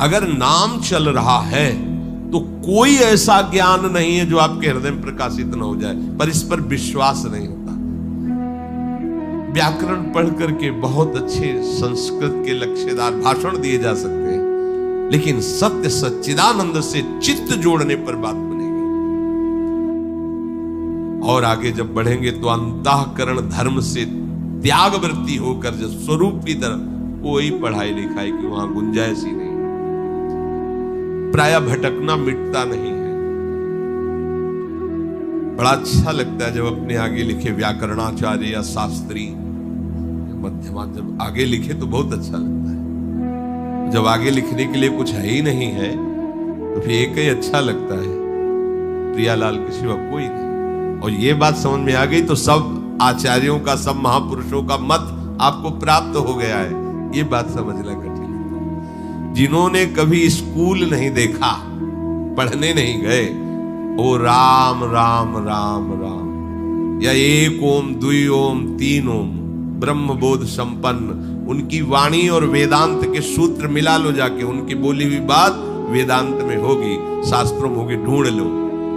अगर नाम चल रहा है तो कोई ऐसा ज्ञान नहीं है जो आपके हृदय में प्रकाशित न हो जाए, पर इस पर विश्वास नहीं होता। व्याकरण पढ़ करके बहुत अच्छे संस्कृत के लक्ष्यदार भाषण दिए जा सकते हैं, लेकिन सत्य सच्चिदानंद से चित्त जोड़ने पर बात बनेगी। और आगे जब बढ़ेंगे तो अंतःकरण धर्म से त्याग वृत्ति होकर जो स्वरूप की तरफ, कोई पढ़ाई लिखाई की वहां गुंजाइश ही नहीं। प्राय भटकना मिटता नहीं है। बड़ा अच्छा लगता है जब अपने आगे लिखे व्याकरणाचार्य या शास्त्री मध्यमा जब आगे लिखे तो बहुत अच्छा लगता है। जब आगे लिखने के लिए कुछ है ही नहीं है तो फिर एक ही अच्छा लगता है, प्रियालाल के सिवा कोई नहीं। और ये बात समझ में आ गई तो सब आचार्यों का, सब महापुरुषों का मत आपको प्राप्त हो गया है। ये बात समझना कठिन है। जिन्होंने कभी स्कूल नहीं देखा, पढ़ने नहीं गए, वो राम राम राम राम या एक ओम द्वि ओम तीन ओम ब्रह्म बोध संपन्न, उनकी वाणी और वेदांत के सूत्र मिला लो जाके, उनकी बोली हुई बात वेदांत में होगी, शास्त्रों में होगी, ढूंढ लो।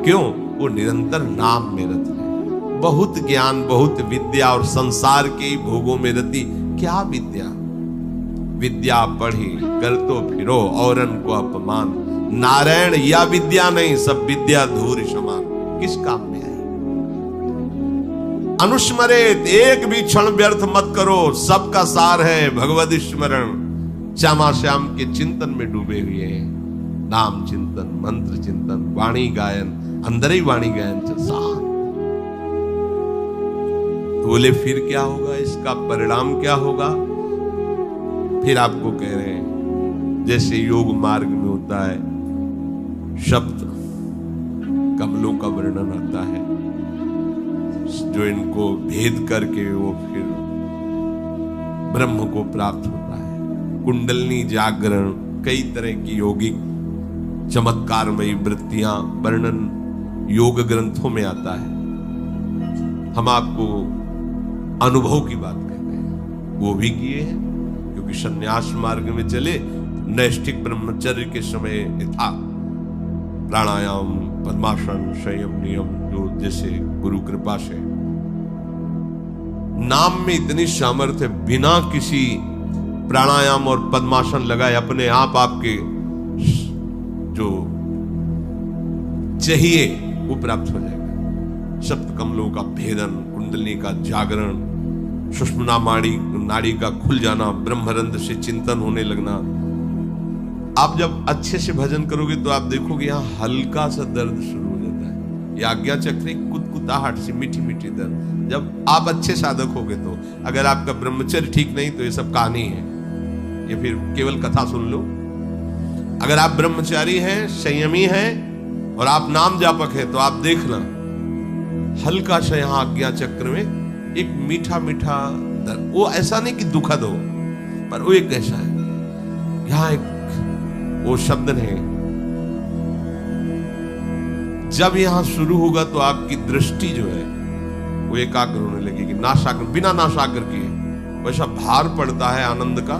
क्यों? वो निरंतर नाम में रत है। बहुत ज्ञान, बहुत विद्या और संसार के ही भोगों में रति। क्या विद्या? विद्या पढ़ी कर तो फिरो औरन को अपमान, नारायण या विद्या नहीं, सब विद्या धूर समान। किस काम में आई? अनुस्मरेत, एक भी क्षण व्यर्थ मत करो, सबका सार है भगवद स्मरण। श्यामा श्याम के चिंतन में डूबे हुए हैं। नाम चिंतन, मंत्र चिंतन, वाणी गायन, अंदर ही वाणी गायन चलता। तो बोले फिर क्या होगा, इसका परिणाम क्या होगा? फिर आपको कह रहे हैं जैसे योग मार्ग में होता है, शब्द कमलों का वर्णन आता है, जो इनको भेद करके वो फिर ब्रह्म को प्राप्त होता है। कुंडलनी जागरण, कई तरह की योगिक चमत्कारमयी वृत्तियां वर्णन योग ग्रंथों में आता है। हम आपको अनुभव की बात कहते हैं, वो भी किए हैं, क्योंकि संन्यास मार्ग में चले। नैष्ठिक ब्रह्मचर्य के समय था प्राणायाम, पद्मासन, संयम, नियम, जो जैसे गुरु कृपा से नाम में इतनी सामर्थ्य, बिना किसी प्राणायाम और पद्मासन लगाए अपने आप आपके जो चाहिए वो प्राप्त हो जाएगा। सप्त कमलों का भेदन, कुंडली का जागरण, सुषुम्ना नाड़ी का खुल जाना, ब्रह्मरंध्र से चिंतन होने लगना। आप जब अच्छे से भजन करोगे तो आप देखोगे यहाँ हल्का सा दर्द शुरू हो जाता है। ये आज्ञा चक्री कुतकुताहट सी मीठी मीठी दर्द। जब आप अच्छे साधक होगे तो, अगर आपका ब्रह्मचर्य ठीक नहीं तो ये सब कहानी है, ये फिर केवल कथा सुन लो। अगर आप ब्रह्मचारी हैं, संयमी हैं और आप नाम जापक है तो आप देखना हल्का सा यहां आज्ञा चक्र में एक मीठा मीठा दर्द। वो ऐसा नहीं कि दुखद हो, पर वो एक ऐसा है, यहां एक वो शब्द है। जब यहां शुरू होगा तो आपकी दृष्टि जो है वो एकाग्र होने लगेगी, नाशाग्र, बिना नाशाग्र के वैसा भार पड़ता है आनंद का,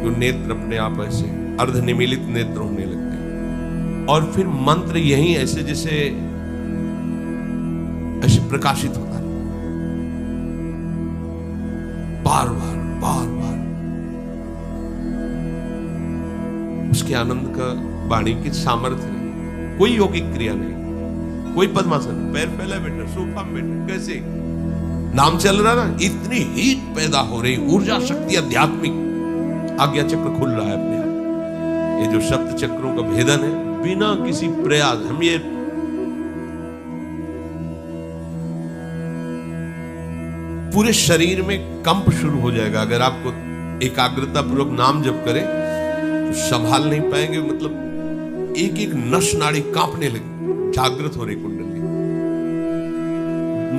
जो नेत्र अपने आप ऐसे अर्धनिमीलित नेत्र होने लगते हैं। और फिर मंत्र यही ऐसे जैसे ऐसे प्रकाशित होता है, बार बार बार बार। उसके आनंद का वाणी की सामर्थ्य नहीं, कोई योगिक क्रिया नहीं, कोई पद्मासन, पैर फैला बैठे, सोफा में बैठे, कैसे नाम चल रहा ना, इतनी हीट पैदा हो रही, ऊर्जा शक्ति आध्यात्मिक, आज्ञा चक्र खुल रहा है अपने आप। ये जो सप्त चक्रों का भेदन है, बिना किसी प्रयास, हम ये पूरे शरीर में कंप शुरू हो जाएगा। अगर आपको एकाग्रता पूर्वक नाम जप करें तो संभाल नहीं पाएंगे, मतलब एक एक नस नाड़ी कांपने लगी, जागृत हो रही कुंडली।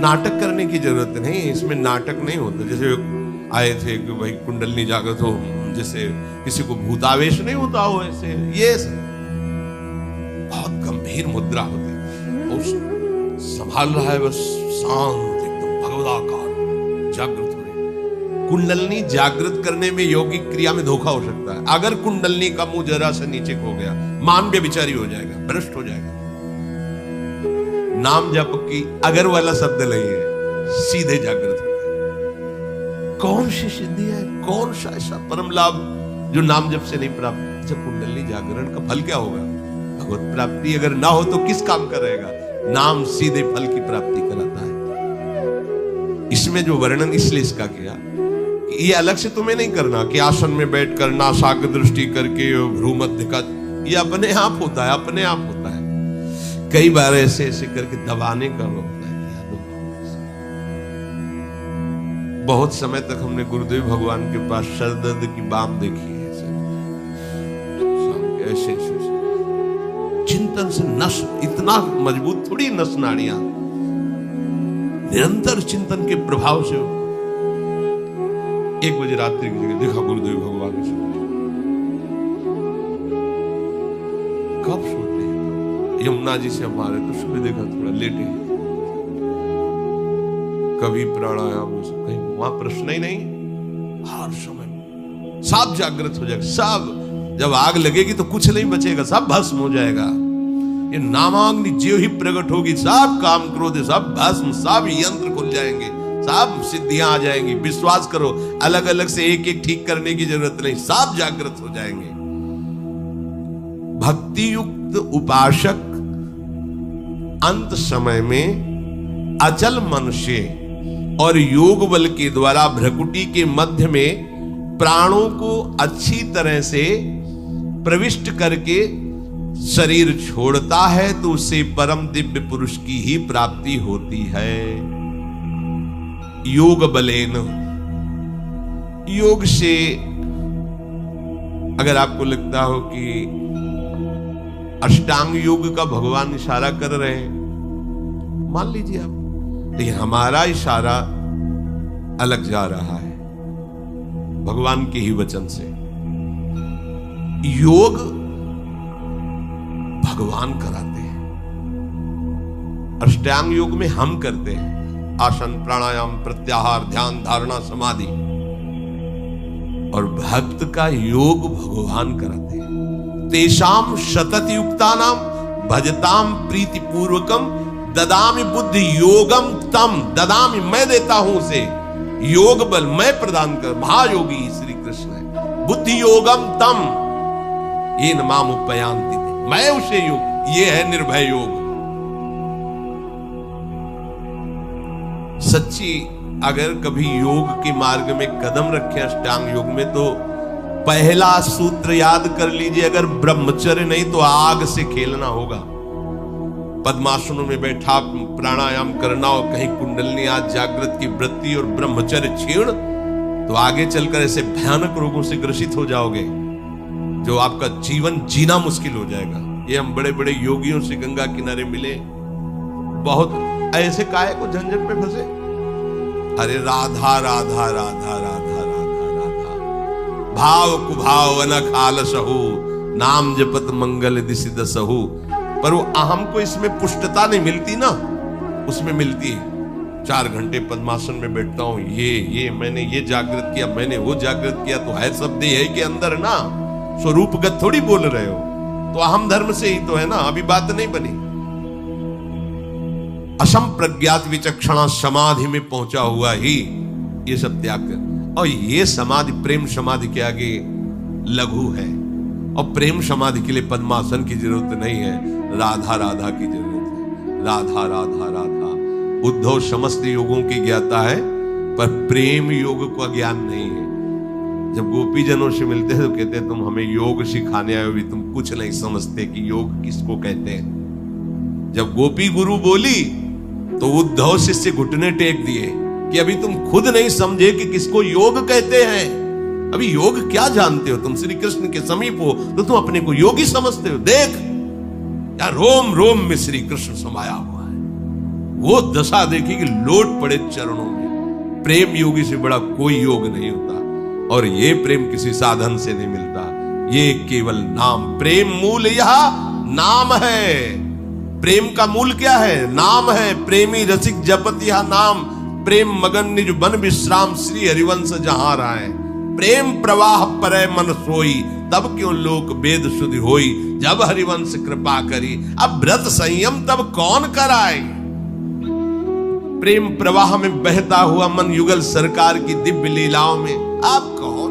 नाटक करने की जरूरत नहीं, इसमें नाटक नहीं होता। जैसे आए थे कि भाई कुंडली जागृत हो, जैसे किसी को भूतावेश नहीं होता हो, ऐसे ये बहुत गंभीर मुद्रा होती है, संभाल रहा है बस शांत एकदम भगवदाकार, जागृत हो रही, कुंडलनी जागृत करने में यौगिक क्रिया में धोखा हो सकता है। अगर कुंडलनी का मुंह जरा से नीचे हो गया, मान व्यभिचारी हो जाएगा, भ्रष्ट हो जाएगा। नाम जप की अगर वाला शब्द नहीं है, सीधे जागृत हो जाए। कौन सी सिद्धि है, कौन सा ऐसा परम लाभ जो नाम जप से नहीं प्राप्त? जब कुंडलनी जागरण का फल क्या होगा? भगवत प्राप्ति। अगर ना हो तो किस काम का रहेगा? नाम सीधे फल की प्राप्ति कराता है। इसमें जो वर्णन इसलिए इसका किया, ये अलग से तुम्हें नहीं करना कि आसन में बैठकर नासाग्र दृष्टि करके भ्रू मध्य का, ये अपने आप होता है, अपने आप होता है। कई बार ऐसे ऐसे करके दबाने का होता है। बहुत समय तक हमने गुरुदेव भगवान के पास सरदर्द की बाम देखी है, ऐसे ऐसे चिंतन से नस, इतना मजबूत थोड़ी नस नाड़ियां, निरंतर चिंतन के प्रभाव से 1 बजे रात्रि की जगह देखा गुरुदेव भगवान ने कब सोते हैं? यमुना जी से हमारे तो सुबह देखा थोड़ा लेटे, कभी प्राणायाम में कहीं वहां प्रश्न ही नहीं, हर समय सब जागृत हो जाएगा। सब जब आग लगेगी तो कुछ नहीं बचेगा, सब भस्म हो जाएगा। ये नामाग्नि ज्यों ही प्रकट होगी, सब काम क्रोध सब भस्म, सब यंत्र खुल जाएंगे, सब सिद्धियां आ जाएंगी। विश्वास करो, अलग अलग से एक एक ठीक करने की जरूरत नहीं, सब जागृत हो जाएंगे। भक्ति युक्त उपासक अंत समय में अचल मन से और योग बल के द्वारा भ्रकुटी के मध्य में प्राणों को अच्छी तरह से प्रविष्ट करके शरीर छोड़ता है तो उससे परम दिव्य पुरुष की ही प्राप्ति होती है। योग बलेन, योग से अगर आपको लगता हो कि अष्टांग योग का भगवान इशारा कर रहे हैं, मान लीजिए आप, लेकिन हमारा इशारा अलग जा रहा है भगवान के ही वचन से। योग भगवान कराते हैं, अष्टांग योग में हम करते हैं, आसन प्राणायाम प्रत्याहार ध्यान धारणा समाधि, और भक्त का योग भगवान कराते हैं। तेषाम शतत युक्तानाम भजताम प्रीति पूर्वकम ददामि बुद्धि योगम तम, ददामि मैं देता हूं उसे योग बल, मैं प्रदान कर, महायोगी श्री कृष्ण है। बुद्धि योगम तम ये नमाम उपयांति, मैं उसे योग, ये है निर्भय योग। सच्ची अगर कभी योग के मार्ग में कदम रखे अष्टांग योग में, तो पहला सूत्र याद कर लीजिए, अगर ब्रह्मचर्य नहीं तो आग से खेलना होगा। पद्मासनों में बैठा प्राणायाम करना और कहीं कुंडलनी आज जागृत की वृत्ति और ब्रह्मचर्य छीण, तो आगे चलकर ऐसे भयानक रोगों से ग्रसित हो जाओगे जो आपका जीवन जीना मुश्किल हो जाएगा। ये हम बड़े बड़े योगियों से गंगा किनारे मिले, बहुत ऐसे काहे को झंझट में फंसे, अरे राधा राधा राधा राधा राधा राधा, भाव कुभाव अनख आलसहु, नाम जपत मंगल दिशि दसहु। पर वो अहम को इसमें पुष्टता नहीं मिलती ना, उसमें मिलती है 4 घंटे पद्मासन में बैठता हूं, ये मैंने ये जागृत किया, मैंने वो जागृत किया, तो है शब्द है के अंदर ना, स्वरूपगत थोड़ी बोल रहे हो, तो अहम धर्म से ही तो है ना, अभी बात नहीं बनी। असम प्रज्ञात विचक्षणा समाधि में पहुंचा हुआ ही ये सब त्याग कर, और ये समाधि प्रेम समाधि के आगे लघु है, और प्रेम समाधि के लिए पद्मासन की जरूरत नहीं है, राधा राधा की जरूरत है। राधा राधा राधा। उद्धव समस्त योगों की ज्ञाता है, पर प्रेम योग का ज्ञान नहीं है। जब गोपी जनों से मिलते हैं तो कहते हैं तुम हमें योग सिखाने आए हो, भी तुम कुछ नहीं समझते कि योग किसको कहते हैं। जब गोपी गुरु बोली तो उद्धव शिष्य घुटने टेक दिए कि अभी तुम खुद नहीं समझे कि किसको योग कहते हैं, अभी योग क्या जानते हो, तुम श्री कृष्ण के समीप हो तो तुम अपने को योगी समझते हो। देख यार, रोम रोम में श्री कृष्ण समाया हुआ है, वो दशा देखी कि लोट पड़े चरणों में। प्रेम योगी से बड़ा कोई योग नहीं होता, और ये प्रेम किसी साधन से नहीं मिलता, ये केवल नाम। प्रेम मूल यह नाम है। प्रेम का मूल क्या है? नाम है। प्रेमी रसिक जपत यह नाम, प्रेम मगन निज बन विश्राम श्री हरिवंश जहां राय। प्रेम प्रवाह परै मन सोई तब क्यों लोक वेद सुधि होई। जब हरिवंश कृपा करी अब व्रत संयम तब कौन कराए। प्रेम प्रवाह में बहता हुआ मन युगल सरकार की दिव्य लीलाओं में आप कौन